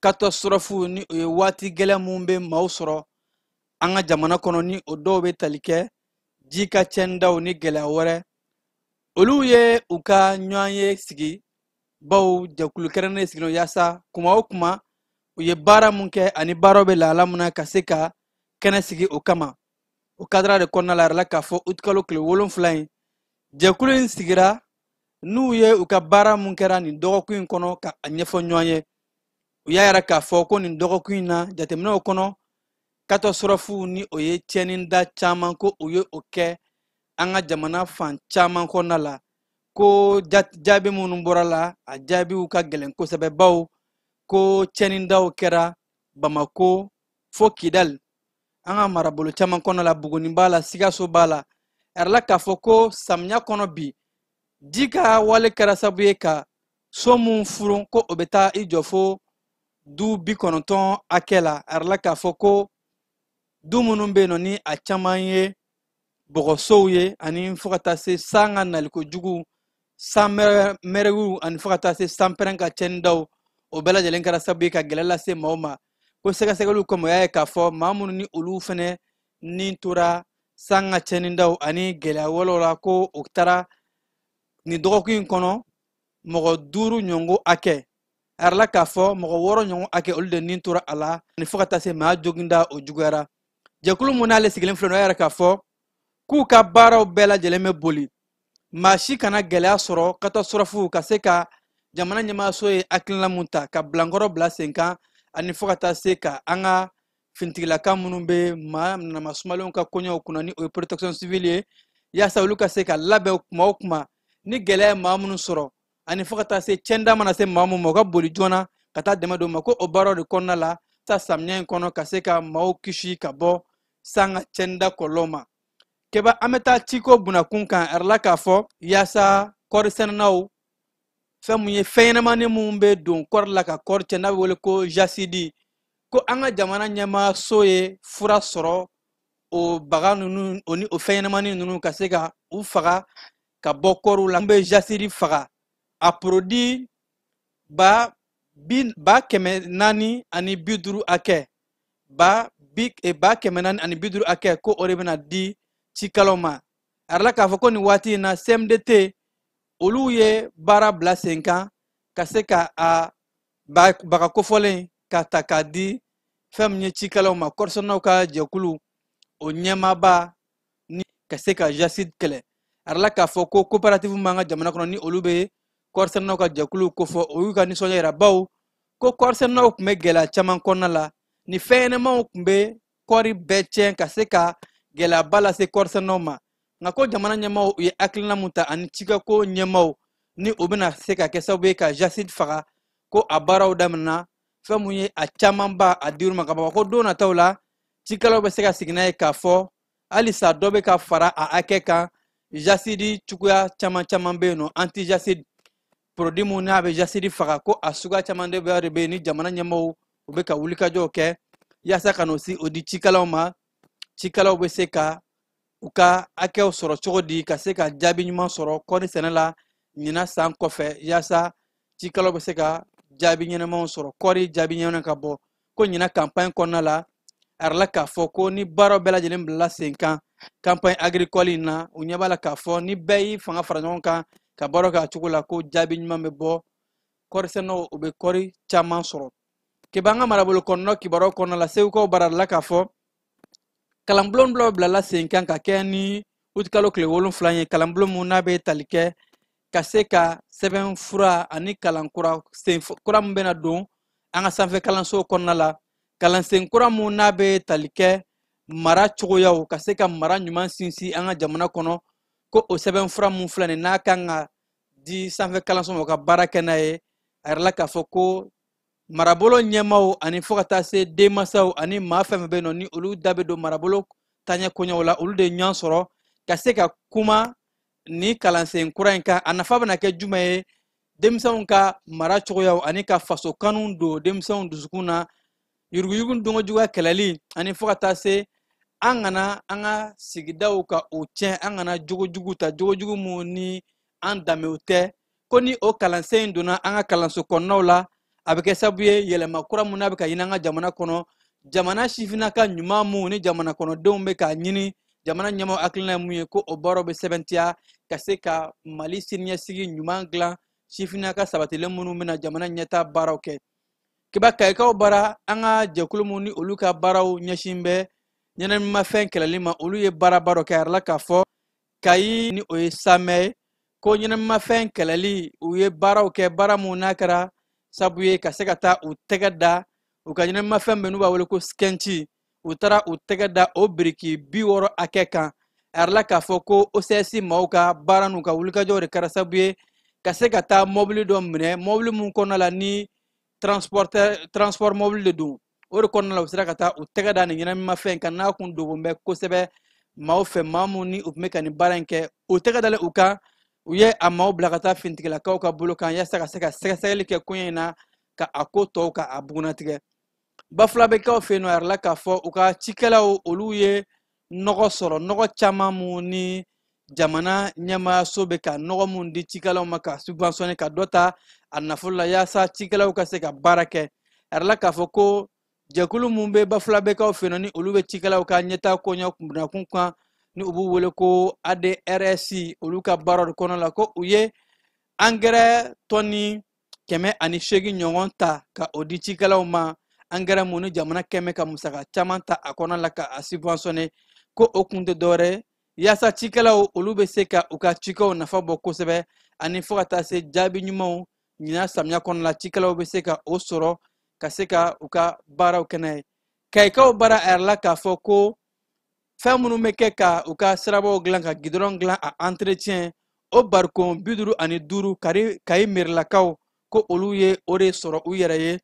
catastrophe ni wati gele mun be maaw sɔrɔ an ka jamana kɔnɔ ni o dɔw be tali kɛ ji ka cɛndaw ni gɛlɛya wɛrɛ olu ye u ka ɲɔgɔn ye sigi baw jɛkulu kɛrɛnnen sigilen yaasa kuma o kuma u ye baara mun kɛ ani baaraw be lahala mun na ka se ka kɛnɛ sigi o kama o kadira de kɔnɔna la yɛrɛ la k'a fɔ utikalo tile 7 in jɛkulu in sigira n'u ye u ka baara mun kɛra nin dɔgɔkun in kɔnɔ ka a ɲɛfɔ ɲɔgɔn ye u y'a yɛrɛ k'a fɔ ko nin dɔgɔkun in na jateminɛw kɔnɔ catastrophe ni o ye tiɲɛni da caman ko u ye o kɛ an ka jamana fan caman kɔnɔna la ko jaabi minnu bɔra la a jaabiw ka gɛlɛn kosɛbɛ baw ko cɛnindaw kɛra Bamako fo Kidal an ka marabolo caman kɔnɔ la Buguni b'a la Sikaso b'a la erla k'a fɔ ko samiya kɔnɔ bi ji ka wale kɛra sababu ye ka so mun furu ko o bɛ taa i jɔ fo du 90 hakɛ la erla k'a fɔ ko du minnu bɛ yen nɔ ni a caman ye bɔgɔsow ye ani fo ka taa se san ka naliko jugu san mɛrɛgiw ani fo ka taa se san pɛrɛn ka cɛnnidaw o bɛɛ lajɛlen kɛra sababu ye ka gɛlɛya lase maaw ma ko sɛgɛsɛgɛliw kɔmi o y'a ye k'a fɔ maa minnu ni olu fɛnɛ ni tora san ka cɛnnidaw ani gɛlɛya wɛrɛw la ko o taara nin dɔgɔkun in kɔnɔ mɔgɔ 5 ɲɔngo hakɛ a yɛrɛ la k'a fɔ mɔgɔ 6 ɲɔgɔn hakɛ olu de ni tora a la ani fo ka taa se maa joginda o juguyara jɛkulu mun n'ale sigilen filɛ o y'a yɛrɛ k'a fɔ k'u ka baaraw bɛɛ lajɛlen bɛ boli maa si kana gɛlɛya sɔrɔ catastrophe ka se ka jamana ɲɛmaayaso ye hakilina mun ta ka bilankɔrɔ bila sen kan ani fo ka taa se ka an ka finitigilaka minnu bɛ maa namasumalenw ka koɲɛw kunna ni o ye protection civile ye yaasa olu ka se ka labɛn kuma o kuma ni gɛlɛya ye maa minnu sɔrɔ ani fo ka taa se cɛnda mana se maa minnu ma u ka boli joona ka taa dɛmɛ don ma ko o baaraw de kɔnɔna la sa samiya in kɔnɔ ka se ka maaw kisi ka bɔ san ka cɛnda kɔlɔlɔw ma keba an bɛ taa ciko bunakun kan a yɛrɛ la k'a fɔ yaasa kɔɔri sɛnɛnaw fɛn mun ye fɛn ɲɛnamani minnu bɛ don kɔɔri la ka kɔɔri cɛn n'a bɛ wele ko jasidi ko an ka jamana ɲɛmaayaso ye fura sɔrɔ o baga ninnu o ni o fɛn ɲɛnamani ninnu ka se ka u faga ka bɔ kɔɔriw la an bɛ jasidi faga a produit ba 450 ani 50 hakɛ ba 450 ani 50 hakɛ ko o de bɛna di cikɛlaw ma a yɛrɛ la k'a fɔ ko nin waati in na CMDT olu ye baara bila sen kan ka se ka a baga kofɔlen ka ta k'a di fɛn min ye cikɛlaw ma kɔɔrisɛnɛnaw ka jɛkulu o ɲɛmaaba ni ka se ka jasidi kɛlɛ a yɛrɛ la k'a fɔ ko coopérative m'an ka jamana kɔnɔ ni olu bɛ kɔɔrisɛnɛnaw ka jɛkulu ko fɔ o y'u ka nisɔndiya yira baw ko kɔɔrisɛnɛnaw tun bɛ gɛlɛya caman kɔnɔna la ni fɛn ɲɛnɛmaw tun bɛ kɔɔri bɛɛ tiɲɛ ka se ka gɛlɛyaba lase kɔɔrisɛnɛnaw ma nka ko jamana ɲɛmaaw u ye hakilina mun ta ani cikɛko ɲɛmaaw ni o bɛna se ka kɛ sababu ye ka jasidi faga ko a baaraw daminɛna fɛn mun ye a caman ba a dir'u ma ka bɔ ko don nataw la cikɛlaw bɛ se ka sigi n'a ye k'a fɔ halisa dɔ bɛ ka fara a hakɛ kan jasidi cogoya caman caman bɛ yen nɔ anti jasidi produit mun n'a bɛ jasidi faga ko a suguya caman de bɛ yen ni jamana ɲɛmaaw u bɛ ka wulikajɔw kɛ yaasa ka n'o si o di cikɛlaw ma cikɛlaw bɛ se ka u ka hakɛw sɔrɔ cogo di ka se ka jaabi ɲuman sɔrɔ kɔɔri sɛnɛ la ɲina san kɔfɛ yaasa cikɛlaw bɛ se ka jaabi ɲɛnamaw sɔrɔ kɔɔri jaabi ɲɛnama ka bɔ ko ɲina campagne kɔnɔna la a yɛrɛ la k'a fɔ ko ni baaraw bɛɛ lajɛlen bilala sen kan campagne agricole in na u ɲɛ b'a la k'a fɔ ni bɛɛ y'i fanga fara ɲɔgɔn kan ka baaraw kɛ a cogo la ko jaabi ɲuman bɛ bɔ kɔɔri sɛnɛnaw u bɛ kɔɔri caman sɔrɔ k'an ka marabolo kɔnɔna kibaruyaw kɔnɔna la segukaw baara la k'a fɔ kalanbulon dɔw bilala sen kan ka kɛ ni utikalo tile 7 ye kalanbulon mun n'a bɛ tali kɛ ka se ka sɛbɛn fura ani kalankura sen kura mun bɛna don an ka sanfɛ kalanso kɔnɔna la kalansen kura mun n'a bɛ tali kɛ mara cogoyaw ka se ka mara ɲuman sinsin an ka jamana kɔnɔ ko o sɛbɛn fura mun filɛ nin n'a kan ka di sanfɛ kalanso ma ka baara kɛ n'a ye a yɛrɛ la k'a fɔ ko marabolo ɲɛmaaw ani fo ka taa se denmansaw ani maa fɛn fɛn bɛ yen nɔ ni olu da bɛ don marabolo taɲɛ koɲɛw la olu de ɲɔgɔn sɔrɔ ka se ka kuma ni kalansen kura in kan a nafa bɛna kɛ jumɛn ye denmisɛnw ka mara cogoyaw ani ka faso kanu don denmisɛnw dusukun na yuruguyugu donkojuguya kɛlɛli ani fo ka taa se an kana an ka sigidaw ka o tiɲɛ an kana jogojugu ta jogojugu mun ni an danbew tɛ ko ni o kalansen in donna an ka kalanso kɔnɔnaw la a bɛ kɛ sababu ye yɛlɛma kura mun n'a bɛ ka ɲini an ka jamana kɔnɔ jamana sifinnaka ɲuman mun ni jamana kɔnɔdenw bɛ k'a ɲini jamana ɲɛmaaw hakilina ye mun ye ko o baaraw bɛ sɛbɛntiya ka se ka mali siniɲɛsigi ɲuman dilan sifinnaka sabatilen minnu bɛna jamana ɲɛtaa baaraw kɛ kiba kayikaw baara an ka jɛkulu mun ni olu ka baaraw ɲɛsin bɛ ɲɛnɛmafɛn kɛlɛli ma olu ye baaraba dɔ kɛ a yɛrɛ la k'a fɔ kayi ni o ye samɛ ye ko ɲɛnɛmafɛn kɛlɛli u ye baaraw kɛ baara mun n'a kɛra sabu ye ka se ka taa u tɛgɛ da u ka ɲɛnɛmafɛn bɛ n'u b'a wele ko skɛnci u taara u tɛgɛ da o biriki 60 hakɛ kan arla k'a fɔ ko OCS maaw ka baara n'u ka wulikajɔw de kɛra sababu ye ka se ka taa mobili dɔ minɛ mobili mun kɔnɔna la ni transport mobile de don o de kɔnɔna la u sera ka taa u tɛgɛ da nin ɲɛnaminimafɛn kan n'a kun dogon bɛ kosɛbɛ maaw fɛ maa mun ni u tun bɛ ka nin baara in kɛ u tɛgɛ dalen u kan u ye a maaw bila ka taa finitigilakaw ka bolo kan yaasa ka se ka sɛgɛsɛgɛli kɛ koɲɛ in na ka a ko tɔw ka a bugunatigɛ bafulabekaw fɛ yen nɔ yɛrɛ la k'a fɔ u ka cikɛlaw olu ye nɔgɔ sɔrɔ nɔgɔ caman mun ni jamana ɲɛmaayaso bɛ ka nɔgɔ mun di cikɛlaw ma ka subventionner ka dɔ ta a nafolo la yaasa cikɛlaw ka se ka baara kɛ yɛrɛ la k'a fɔ ko jɛkulu mun bɛ bafulabekaw fɛ yen nɔ ni olu bɛ cikɛlaw ka ɲɛtaa koɲɛ kunbɛnakun kan ni u b'u wele ko ADRS olu ka baara de kɔnɔ la ko u ye angɛrɛ tɔni 180 ɲɔgɔn ta ka o di cikɛlaw ma angɛrɛ mun ni jamana kɛmɛ ka musaka caman ta a kɔnɔ la ka a subventionner ko o kun tɛ dɔwɛrɛ yaasa cikɛlaw olu bɛ se ka u ka cikɛw nafa bɔ kosɛbɛ ani fo ka taa se jaabi ɲumanw ɲina samiya kɔnɔ la cikɛlaw bɛ se ka o sɔrɔ ka se ka u ka baaraw kɛ n'a ye kayikaw baara a yɛrɛ la k'a fɔ ko fɛn minnu bɛ kɛ ka u ka sirabaw dilan ka gidɔrɔn dilan a entretien o barikon 55 kayi merilakaw ko olu ye o de sɔrɔ u yɛrɛ ye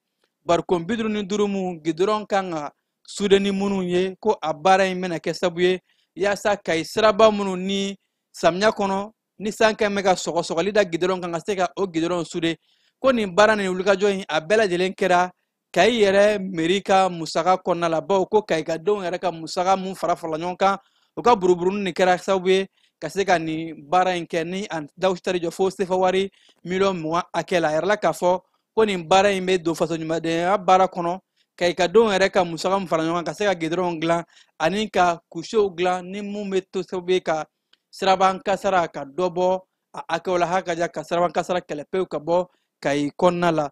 barikon 55 mun gidɔrɔn kan ka sudeni minnu ye ko a baara in bɛna kɛ sababu ye yaasa kayi siraba minnu ni samiya kɔnɔ ni san kɛn bɛ ka sɔgɔsɔgɔli da gidɔrɔn kan ka se ka o gidɔrɔn sude ko nin baara nin wulikajɔ in a bɛɛ lajɛlen kɛra kayi yɛrɛ meri ka musaka kɔnɔna la bawo ko kayi ka denw yɛrɛ ka musaka mun fara farala ɲɔgɔn kan u ka buruburuni nin kɛra sababu ye ka se ka nin baara in kɛ ni a dawusu tari jɔ fo sefa wari miliyɔn 20 hakɛ la a yɛrɛ la k'a fɔ ko nin baara in bɛ don fasoɲumadenya baara kɔnɔ kayi ka denw yɛrɛ ka musaka mun fara ɲɔgɔn kan ka se ka gidɔrɔnw dilan ani ka kusew dilan ni mun bɛ to sababu ye ka siraban kasara ka dɔ bɔ a hakɛw la haka ja ka siraban kasara kɛlɛ pewu ka bɔ kayi kɔnɔna la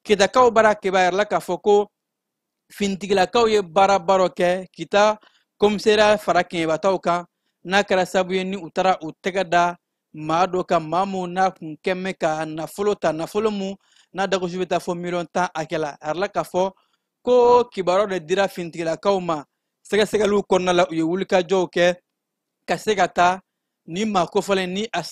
kitakaw baara kɛba yɛrɛ la k'a fɔ ko finitigilakaw ye baara kɛ kita komisariya fara kɛɲɛbataw kan n'a kɛra sababu ye ni u taara u tɛgɛ da maa dɔ kan maa mun n'a kun kɛn bɛ ka nafolo ta nafolo mun n'a dagosi bɛ taa fɔ miliyɔn 10 hakɛ la a yɛrɛ la k'a fɔ ko kibaruyaw de dira finitigilakaw ma sɛgɛsɛgɛliw kɔnɔna la u ye wulikajɔw kɛ ka se ka taa ni maa kofɔlen ni a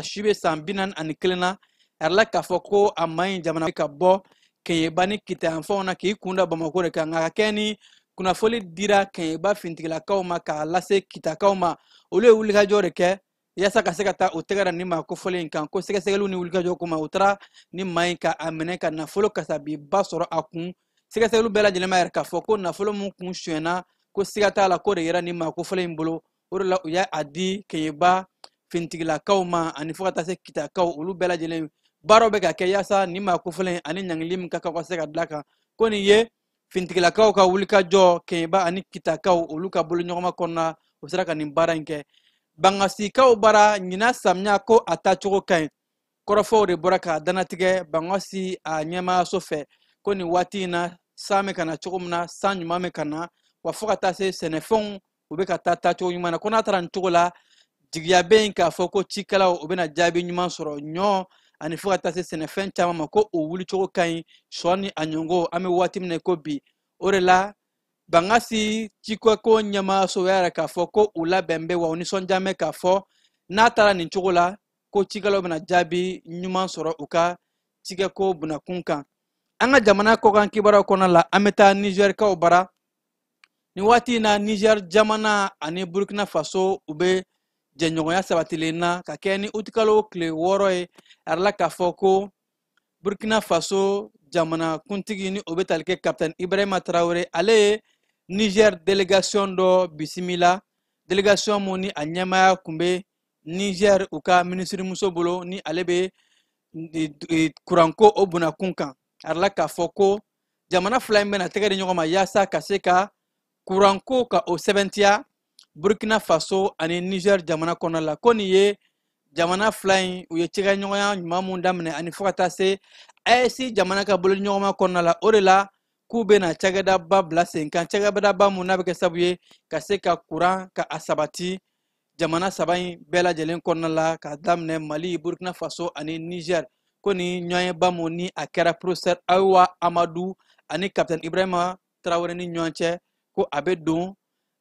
si bɛ san 41 na a yɛrɛ la k'a fɔ ko a ma ɲi jamana ka bɔ kɛɲɛba ni kitayanfanw na k'i kun da Bamako de kan nka ka kɛ ni kunnafoli dira kɛɲɛba finitigilakaw ma k'a lase kitakaw ma olu ye wulikajɔ de kɛ yaasa ka se ka taa u tɛgɛ da ni maa kofɔlen in kan ko sɛgɛsɛgɛliw ni wulikajɔ ko ma u taara ni maa in ka a minɛ ka nafolo kasabiba sɔrɔ a kun sɛgɛsɛgɛliw bɛɛ lajɛlen ma yɛrɛ k'a fɔ ko nafolo mun kun suyɛnna ko siga t'a la ko de yɛrɛ ni maa kofɔlen in bolo o de la u y'a di kɛɲɛba finitigilakaw ma ani fo ka taa se kitakaw olu bɛɛ lajɛlen baaraw bɛ ka kɛ yaasa ni maa kofɔlen ani ɲangili min ka kan ka se ka dilan kan ko nin ye finitigilakaw ka wulikajɔ kɛɲɛba ani kitakaw olu ka bolo ɲɔgɔnma kɔnɔna u sera ka nin baara in kɛ bangasikaw baara ɲina samiya ko a taacogo ka ɲi kɔrɔfɔw de bɔra ka danatigɛ bangasi a ɲɛmaayaso fɛ ko nin waati in na san bɛ ka na cogo min na san ɲuman bɛ ka na wa fo ka taa se sɛnɛfɛnw u bɛ ka taa cogo ɲuman na ko n'a taara nin cogo la jigiya bɛ yen k'a fɔ ko cikɛlaw u bɛna jaabi ɲuman sɔrɔ ɲɔ ani fo ka taa se sɛnɛfɛn caman ma ko o wulicogo ka ɲi sɔ ni a ɲɔngo an bɛ waati min na ko bi o de la bangasi cikɛko ɲɛmaayaso yɛrɛ k'a fɔ ko u labɛn bɛ wa u nisɔndiya bɛ k'a fɔ n'a taara nin cogo la ko cikɛlaw bɛna jaabi ɲuman sɔrɔ u ka cikɛko bunakun kan an ka jamana kɔkan kibaruyaw kɔnɔna la an bɛ taa nizɛrikaw bara nin waati in na nizɛri jamana ani burukina faso u bɛ jɛɲɔgɔnya sabatilen na ka kɛ ni utikalo tile 6 ye a yɛrɛ la k'a fɔ ko burukina faso jamana kuntigi ni o bɛ tali kɛ kapitɛni ibrahima tarawele ale ye nizɛri delegation dɔ bisimila delegation mun ni a ɲɛmaaya kun bɛ nizɛri u ka minisirimuso bolo ni ale bɛ kuranko o bunakun kan a yɛrɛ la k'a fɔ ko jamana fila in bɛna tɛgɛ di ɲɔgɔn ma yaasa ka se ka kuranko ka o sɛbɛntiya burkina faso ani niger jamana kɔnɔ la ko nin ye jamana fila in u ye cɛkɛɲɔgɔnya ɲuman mun daminɛ ani fo ka taa se AES jamana ka bolo ɲɔgɔnma kɔnɔna la o de la k'u bɛna cakɛdaba bila sen kan cakɛdaba mun n'a bɛ kɛ sababu ye ka se ka kuran ka a sabati jamana saba in bɛɛ lajɛlen kɔnɔna la ka daminɛ Mali burkina faso ani niger ko ni ɲɔgɔnyeba mun ni a kɛra professeur Ayiwa Amadu ani capitaine Ibrahima Traoré ni ɲɔgɔn cɛ ko a bɛ don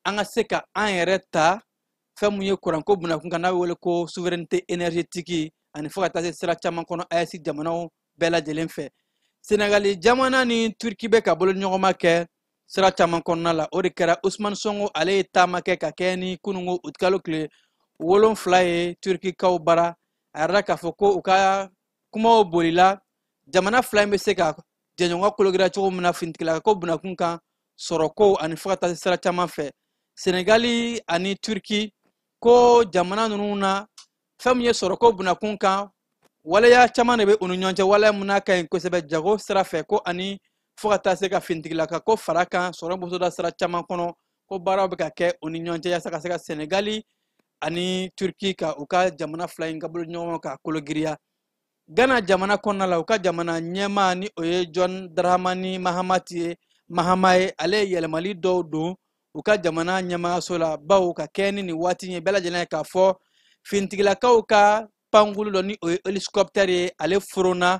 an ka se ka an yɛrɛ ta fɛn mun ye kuranko bunakun kan n'a bɛ wele ko souveraineté énergétique ani fo ka taa se sira caman kɔnɔ AES jamanaw bɛɛ lajɛlen fɛ Senegali jamana ni Turki bɛ ka bolo ɲɔgɔnma kɛ sira caman kɔnɔna la o de kɛra Ousmane Sonko ale ye taama kɛ ka kɛ ni kunungo o kalo tile 7 ye Turkikaw bara a yɛrɛ k'a fɔ ko u ka kumaw bolila jamana fila in bɛ se ka jɛɲɔgɔn kologira cogo min na fintigila ko bunakun kan sɔrɔ ko ani fo ka taa se sira caman fɛ Senegali ani Turki ko jamana ninnu na fɛn min ye sɔrɔ ko bunakun kan waleya caman de bɛ u ni ɲɔgɔn cɛ waleya mun n'a ka ɲi kosɛbɛ jago sira fɛ ko ani fo ka taa se ka fintigila ka ko fara kan sɔrɔ bosoda sira caman kɔnɔ ko baaraw bɛ ka kɛ u ni ɲɔgɔn cɛ yaasa ka se ka Senegali ani Turki ka u ka jamana fila in ka bolo ɲɔgɔn ka kologiriya Ghana jamana kɔnɔna la u ka jamana ɲɛmaa ni o ye John Dramani Mahama ye ale ye yɛlɛmali dɔw don u ka jamana ɲɛmaayaso la bawo ka kɛ ni nin waati ye bɛɛ lajɛlen ye k'a fɔ fintigilakaw ka pankulu dɔ ni o ye hélicoptère ye ale forona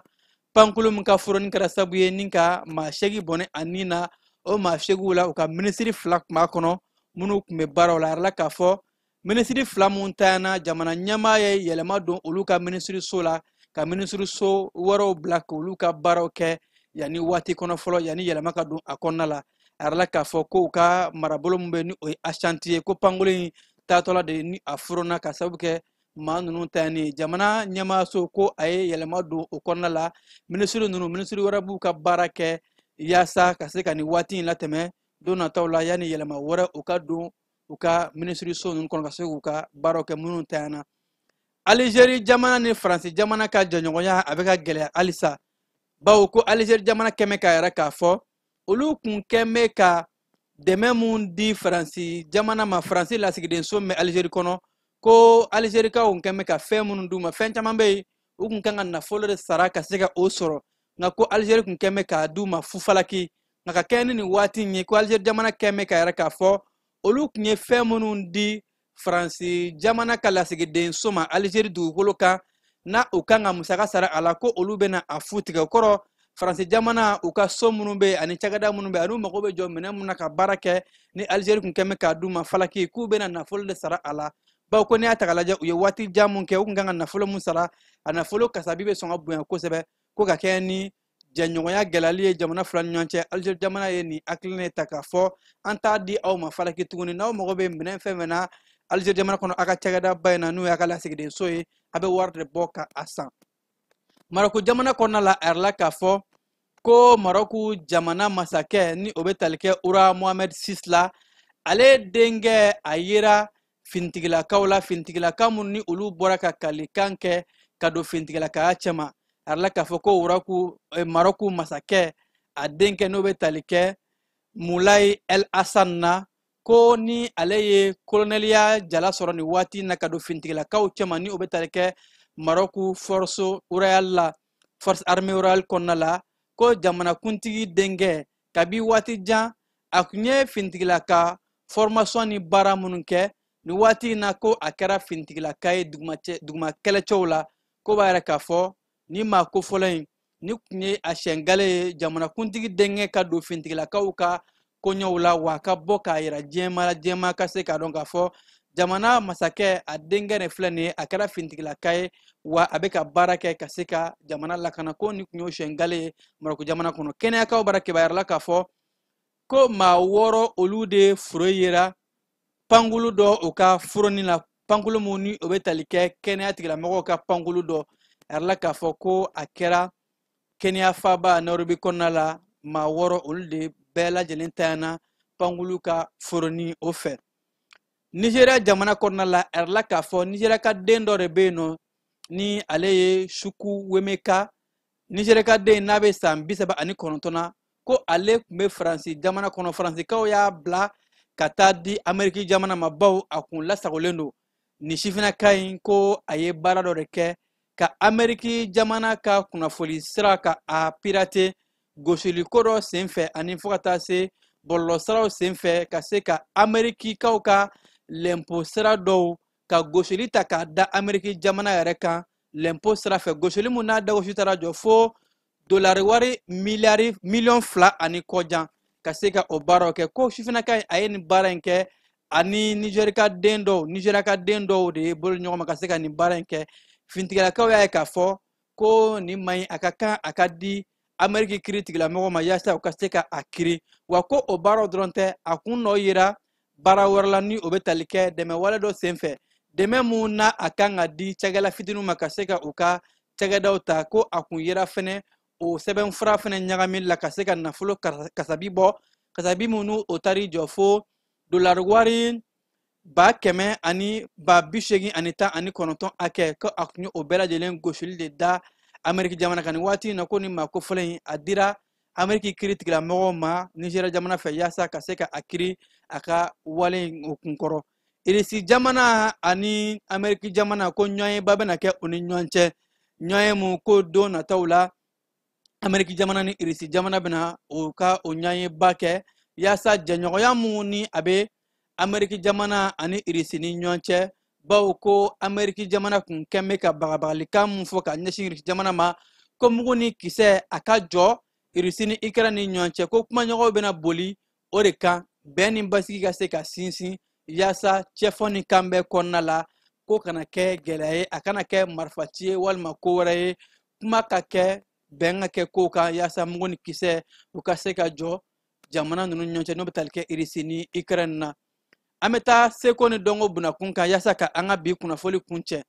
pankulu min ka foroni kɛra sabu ye ni ka maa 8 bɔnɛ a nin na o maa 8 la u ka minisiri 2 tun b'a kɔnɔ minnu tun bɛ baaraw la a yɛrɛ k'a fɔ minisiri 2 mun tanyana jamana ɲɛmaa ye yɛlɛma don olu ka minisiri so la ka minisiri so wɛrɛw bila k'olu ka baaraw kɛ yanni waati kɔnɔ fɔlɔ yanni yɛlɛma ka don a kɔnɔna la a yɛrɛ k'a fɔ ko u ka marabolo min bɛ ni o ye Ashanti ye ko pankulu in taatɔla de ni a forona ka sababu kɛ maa ninnu tayani jamana ɲɛmaayaso ko a ye yɛlɛma don o kɔnɔna la minisiri ninnu minisiri wɛrɛ b'u ka baara kɛ yaasa ka se ka nin waati in latɛmɛ don nataw la yanni yɛlɛma wɛrɛ u ka don u ka minisiri so ninnu kɔnɔ ka se k'u ka baaraw kɛ minnu tayana Algérie jamana ni Faransi jamana ka jɛɲɔgɔnya a bɛ ka gɛlɛya halisa bawo ko Algérie jamana kɛmɛ ka yɛrɛ k'a fɔ olu kun kɛmɛ ka dɛmɛ mun di Faransi jamana ma Faransi lasigiden so min bɛ Algérie kɔnɔ ko Algérikaw kun kɛmɛ ka fɛn minnu d'u ma fɛn caman bɛ yen u kun kan ka nafolo de sara ka se ka o sɔrɔ nka ko Algérie kun kɛmɛ k'a d'u ma fufalaki nka ka kɛ ni nin waati in ye ko Algérie jamana kɛmɛ ka yɛrɛ k'a fɔ olu kun ye fɛn minnu di Faransi jamana ka lasigiden so ma Algérie dugukolo kan na u kan ka musaka sara a la ko olu bɛna a fu tigɛ o kɔrɔ Faransi jamana u ka so minnu bɛ ani cakɛda minnu bɛ ani mago bɛ jɔ minɛn minnu na ka baara kɛ ni Algérie kun kɛmɛ k'a d'u ma falaki k'u bɛna nafolo de sara a la bawo ko n'i y'a ta k'a lajɛ u ye waati jan mun kɛ u kun kan ka nafolo mun sara a nafolo kasabi bɛ sɔn ka bonya kosɛbɛ ko ka kɛ ni jɛɲɔgɔnya gɛlɛyali ye jamana fila ni ɲɔgɔn cɛ Algérie jamana ye nin hakilina ta k'a fɔ an t'a di aw ma falaki tuguni n'aw mago bɛ minɛn fɛn fɛn na Algérie jamana kɔnɔ a ka cakɛda ba in na n'o y'a ka lasigiden so ye a bɛ wari de bɔ ka a san Maroko jamana kɔnɔna la a yɛrɛ k'a fɔ ko Maroko jamana masakɛ ni o bɛ tali kɛ Oura Mohamed VI la ale denkɛ a yera fintigilakaw la fintigilaka minnu ni olu bɔra ka kalikan kɛ ka don fintigilakaya cɛma a yɛrɛ k'a fɔ ko Maroko masakɛ a denkɛ n'o bɛ tali kɛ Moulay El Hassan na ko ni ale ye kolonɛliya jala sɔrɔ nin waati na ka don fintigilakaw cɛma ni o bɛ tali kɛ Maroko force royale la force armée royale kɔnɔna la ko jamanakuntigi denkɛ kabi waati jan a kun ye fintigilaka formation ni baara minnu kɛ nin waati in na ko a kɛra fintigilaka ye duguma kɛlɛcɛw la ko b'a yɛrɛ k'a fɔ ni maa kofɔlɔ in ni kun ye a sɛngale ye jamanakuntigi denkɛ ka don fintigilakaw ka koɲɛw la wa a ka bɔ k'a yira diɲɛma la diɲɛma ka se k'a dɔn k'a fɔ jamana masakɛ a denkɛ de filɛ nin ye a kɛra fintigilaka ye wa a bɛ ka baara kɛ ka se ka jamana lakana ko ni kun y'o sɛngale ye Maroko jamana kɔnɔ kɛnɛyakaw bara kibaruya la k'a fɔ ko maa 6 olu de foro yera pankulu dɔ o ka foroni la pankulu mun ni o bɛ tali kɛ kɛnɛya tigilamɔgɔw ka pankulu dɔ a yɛrɛ ka fɔ ko a kɛra kɛnɛya faaba Nairobi kɔnɔna la maa 6 olu de bɛɛ lajɛlen tanyana pankulu ka foroni o fɛ Nigeria jamana kɔnɔna la a yɛrɛ k'a fɔ Nigeria ka den dɔ de bɛ yen nɔ ni ale ye Suku Wemeka Nigeria ka den n'a bɛ san 39 na ko ale tun bɛ Faransi jamana kɔnɔ Faransikaw y'a bila ka taa di Ameriki jamana ma bawo a kun lasagolen don ni sifinaka in ko a ye baara dɔ de kɛ ka Ameriki jamana ka kunnafoni sira ka a pirate gosiliko dɔ senfɛ ani fo ka taa se bɔlɔlɔsiraw senfɛ ka se ka Amerikikaw ka lɛnpo sira dɔw ka gosili ta k'a da Ameriki jamana yɛrɛ kan lɛnpo sira fɛ gosili mun n'a dagosi taara jɔ fo dolari wari miliyɔn 2 ani kɔjan ka se ka o baaraw kɛ ko sifinaka a ye nin baara in kɛ ani Nigeria ka den dɔw de bolo ɲɔgɔn ma ka se ka nin baara in kɛ fintigilakaw y'a ye k'a fɔ ko nin maɲi a ka kan a ka di Amérique kiri tigilamɔgɔw ma yaasa u ka se ka a kiri wa ko o baaraw dɔrɔn tɛ a kun nɔ yira baara wɛrɛ la ni o bɛ tali kɛ dɛmɛ wale dɔ senfɛ dɛmɛ mun na a kan ka di cakɛla fitininw ma ka se ka u ka cakɛdaw ta ko a kun yera fɛnɛ o sɛbɛnfura fɛnɛ ɲagami la ka se ka nafolo kasabi bɔ kasabi minnu o tari jɔ fo dollar wari 100 ani 89 hakɛ ko a kun ye o bɛɛ lajɛlen gosili de da Amérique jamana kan waati na ko ni ma ko fɔlɔ a dira Amérique kiri tigilamɔgɔw ma Nigeria jamana fɛ yaasa ka se ka a kiri a ka wale o kun kɔrɔ irisi jamana ani Amérique jamana ko ɲɔgɔnyeba bɛna kɛ o ni ɲɔgɔn cɛ ɲɔgɔnye mun ko don nataw la Amérique jamana ni irisi jamana bɛna o ka o ɲɔgɔnyeba kɛ yaasa jɛɲɔgɔnya mun ni a bɛ Amérique jamana ani irisi ni ɲɔgɔn cɛ bawo ko Amérique jamana kun kɛn bɛ ka bagabagalikan mun fɔ ka ɲɛsin irisi jamana ma ko mugu ni kisɛ a ka jɔ irisi ni Ukraine ni ɲɔgɔn cɛ ko kumaɲɔgɔnw bɛna boli o de kan bɛn ni basigi ka se ka sinsin yaasa cɛfɔ ni kan bɛɛ kɔnɔna la ko kana kɛ gɛlɛya ye a kana kɛ marifaci ye walima ko wɛrɛ ye kuma ka kɛ bɛn ka kɛ kow kan yaasa mugu ni kisɛ u ka se ka jɔ jamana ninnu ɲɔgɔn cɛ n'o bɛ tali kɛ irisi ni Ukraine na an bɛ taa seko ni dɔnko bunakun kan yaasa ka an ka bi kunnafoli kun cɛ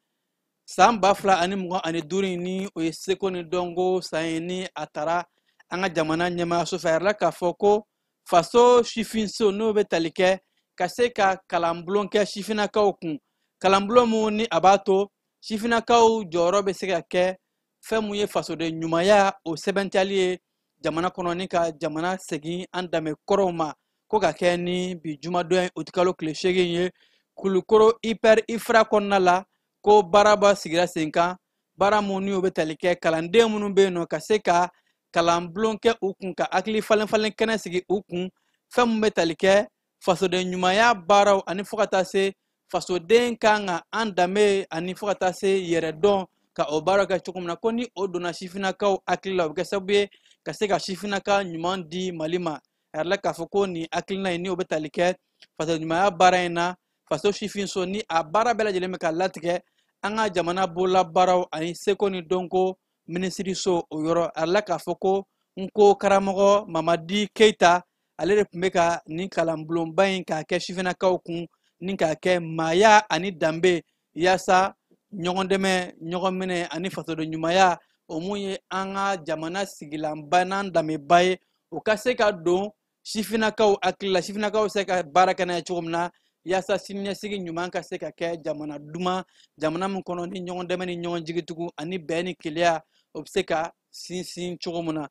san 2025 ni o ye seko ni dɔnko san ye ni a taara an ka jamana ɲɛmaayaso fɛ a yɛrɛ k'a fɔ ko faso sifinso n'o bɛ tali kɛ ka se ka kalanbulon kɛ sifinakaw kun kalanbulon mun ni a b'a to sifinakaw jɔyɔrɔ bɛ se ka kɛ fɛn mun ye fasoden ɲumanya o sɛbɛntiyali ye jamana kɔnɔ ni ka jamana segin an danbe kɔrɔw ma ko ka kɛ ni bi jumadon o ti kalo tile 8 ye kulukoro hyper ifra kɔnɔna la ko baaraba sigira sen kan baara mun ni o bɛ tali kɛ kalanden minnu bɛ yen nɔ ka se ka kalanbulon kɛ u kun ka hakili falen kɛnɛ sigi u kun fɛn mun bɛ tali kɛ fasoden ɲumanya baaraw ani fo ka taa se fasoden kan ka an danbe ani fo ka taa se yɛrɛ dɔn ka o baara kɛ cogo min na ko ni o donna sifinakaw hakili la o bɛ kɛ sababu ye ka se ka sifinaka ɲuman di Mali ma a yɛrɛ la k'a fɔ ko nin hakilina in ni o bɛ tali kɛ faso ɲumanya baara in na faso sifinso ni a baara bɛɛ lajɛlen bɛ ka latigɛ an ka jamana bolola baaraw ani seko ni dɔnko minisiriso o yɔrɔ a yɛrɛ la k'a fɔ ko n ko karamɔgɔ Mamadi Keita ale de tun bɛ ka nin kalanbulonba in k'a kɛ sifinakaw kun ni k'a kɛ maaya ani danbe yaasa ɲɔgɔn dɛmɛ ɲɔgɔn minɛ ani fasoden ɲumanya o mun ye an ka jamana sigilanba n'an danbeba ye o ka se ka don sifinakaw hakili la sifinakaw se ka baara kɛ n'a ye cogo min na yaasa siniɲɛsigi ɲuman ka se ka kɛ jamana duman jamana min kɔnɔ ni ɲɔgɔn dɛmɛ ni ɲɔgɔn jigitugu ani bɛn ni keleya o bɛ se ka sinsin cogo min na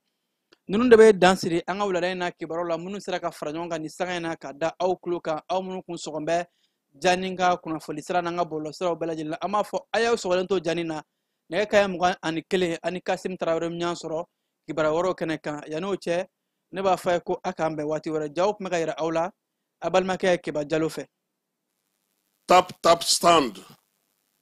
ninnu de bɛ dan siri an ka wulada in na kibaruw la minnu sera ka fara ɲɔgɔn kan nin sanga in na ka da aw tulo kan aw minnu kun sɔgɔn bɛ Jani ka kunnafoni sira n'an ka bɔlɔlɔsiraw bɛɛ lajɛlen la an b'a fɔ a y'aw sɔgɔlen to Jani na nɛgɛ kanɲɛ 21 ani Kasim Tarawele min y'an sɔrɔ kibaruya wɛrɛw kɛnɛ kan yan'o cɛ ne b'a fɔ a ye ko a k'an bɛn waati wɛrɛ jaw tun bɛ ka yira aw la a balimakɛ Keba Jalo fɛ. Tap stand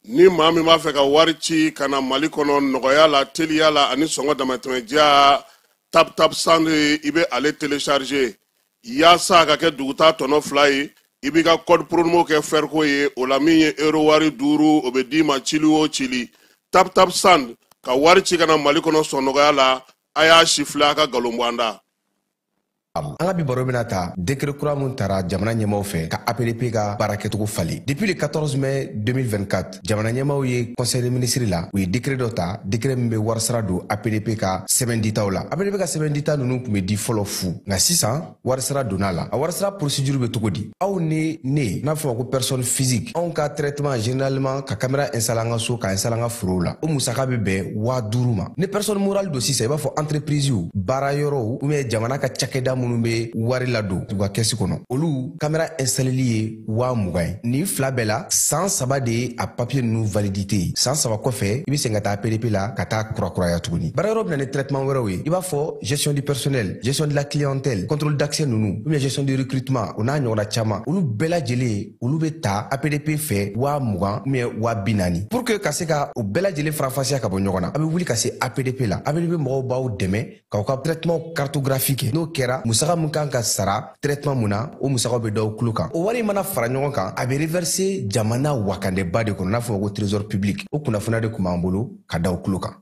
ni maa min b'a fɛ ka wari ci ka na Mali kɔnɔ nɔgɔya la teliya la ani sɔngɔ damatɛmɛdiya tap stand i bɛ ale télécharger yaasa a ka kɛ dugutaa tɔnɔ 2 ye i b'i ka code promo kɛ Ferko ye o la min ye euro wari 5 o bɛ d'i ma cili o cili tap stand ka wari ci ka na Mali kɔnɔ sɔn nɔgɔya la a y'a sifilɛ a ka galon bɔ an da. An ka bi baro bɛna ta décret kura mun tara jamana ɲɛmaw fɛ ka APDP ka baara kɛcogo falen. Depuis le 14 mai 2024 jamana ɲɛmaw ye conseil des ministres la u ye décret dɔ ta décret min bɛ warisara don APDP ka sɛbɛn ditaw la. APDP ka sɛbɛn dita ninnu tun bɛ di fɔlɔ fu nka sisan warisara donna la. A warisara procédure bɛ cogo di? Aw ni ne n'a fɔ ko personne physique anw ka traitement généralement ka caméra installer an ka so ka installer an ka forow la o musaka bɛ bɛn 5000 ma. Ni personne morale don sisan i b'a fɔ entreprise u baara yɔrɔw ou bien jamana ka cakɛda minnu bɛ wari ladon u ka kɛsi kɔnɔ olu caméra installeli ye 20,000 ye nin fila bɛɛ la san 3 de ye a papier ninnu validité ye san 3 kɔfɛ i bɛ segin ka taa PDP la ka taa kurakuraya tuguni baara yɔrɔ bɛna ni traitement wɛrɛw ye i b'a fɔ gestion du personnel gestion de la clientèle contrôle d'accès ninnu ou bien gestion du recrutement o n'a ɲɔgɔnna caman olu bɛɛ lajɛlen olu bɛ ta APDP fɛ 20,000 ou bien 40,000 pour que ka se ka o bɛɛ lajɛlen farafasiya ka bɔ ɲɔgɔn na a bɛ wuli ka se APDP la APDP mɔgɔw b'aw dɛmɛ k'aw ka traitement cartographique kɛ n'o kɛra musaka mun kan ka sara traitement mun na o musaka bɛ daw kulo kan o wari mana fara ɲɔgɔn kan a bɛ reverser jamana wakandeba de kɔnɔ n'a fɔ ko trésor public o kunnafoniya de kun b'an bolo ka daw kulo kan